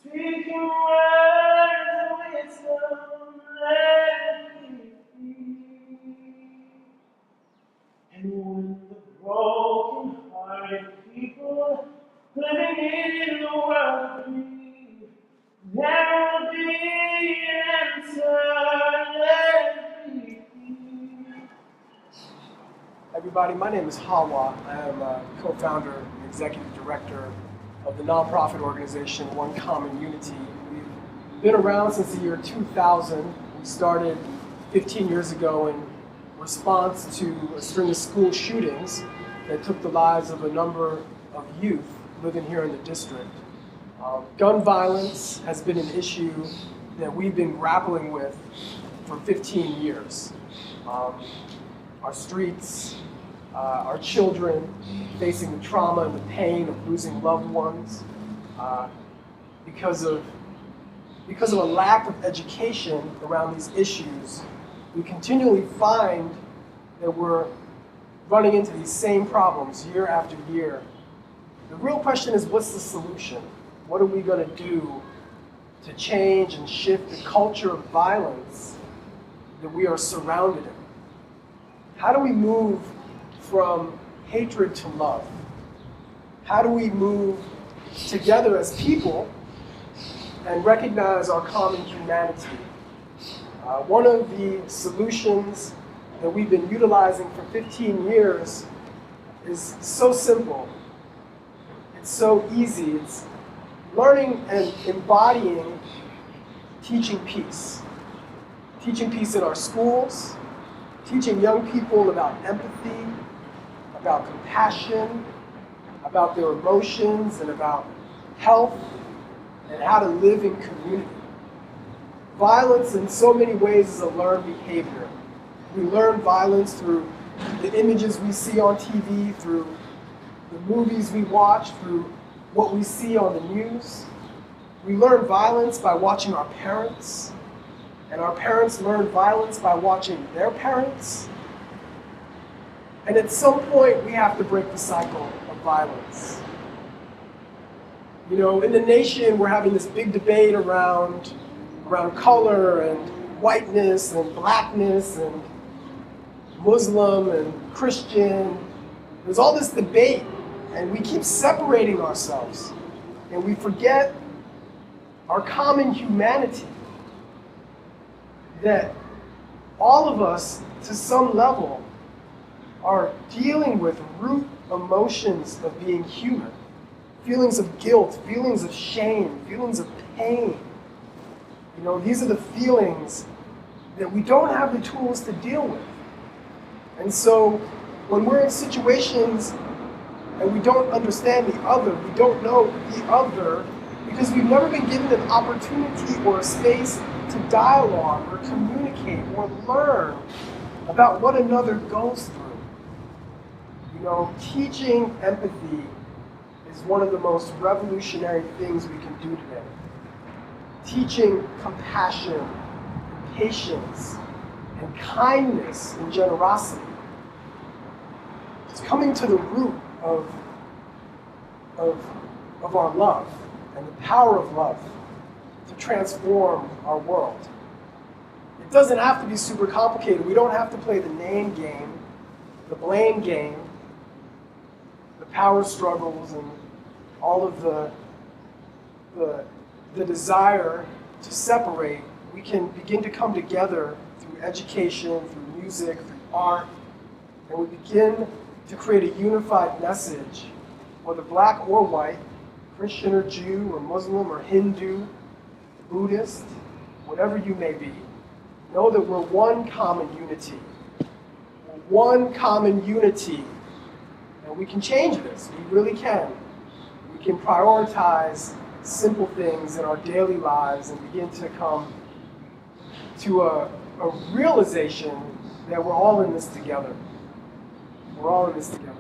Speaking words of wisdom, let me be. And when the broken-hearted people living in the world grieve, there will be an answer, let me be. Everybody, my name is Hawah. I am a co-founder and executive director of the nonprofit organization One Common Unity. We've been around since the year 2000. We started 15 years ago in response to a string of school shootings that took the lives of a number of youth living here in the district. Gun violence has been an issue that we've been grappling with for 15 years. Our streets, our children facing the trauma and the pain of losing loved ones because of a lack of education around these issues. We continually find that we're running into these same problems year after year. The real question is, what's the solution? What are we going to do to change and shift the culture of violence that we are surrounded in? How do we move from hatred to love? How do we move together as people and recognize our common humanity? One of the solutions that we've been utilizing for 15 years is so simple. It's so easy. It's learning and embodying teaching peace. Teaching peace in our schools, teaching young people about empathy, about compassion, about their emotions, and about health, and how to live in community. Violence in so many ways is a learned behavior. We learn violence through the images we see on TV, through the movies we watch, through what we see on the news. We learn violence by watching our parents, and our parents learn violence by watching their parents. And at some point, we have to break the cycle of violence. You know, in the nation, we're having this big debate around color and whiteness and blackness and Muslim and Christian. There's all this debate, and we keep separating ourselves, and we forget our common humanity, that all of us, to some level, are dealing with root emotions of being human. Feelings of guilt, feelings of shame, feelings of pain. You know, these are the feelings that we don't have the tools to deal with. And so when we're in situations and we don't understand the other, we don't know the other, because we've never been given an opportunity or a space to dialogue or communicate or learn about what another goes through. You know, teaching empathy is one of the most revolutionary things we can do today. Teaching compassion, and patience, and kindness and generosity. It's coming to the root of our love and the power of love to transform our world. It doesn't have to be super complicated. We don't have to play the name game, the blame game, the power struggles, and all of the desire to separate. We can begin to come together through education, through music, through art, and we begin to create a unified message, whether black or white, Christian or Jew or Muslim or Hindu, Buddhist, whatever you may be. Know that we're one common unity. We're one common unity. And we can change this. We really can. We can prioritize simple things in our daily lives and begin to come to a realization that we're all in this together. We're all in this together.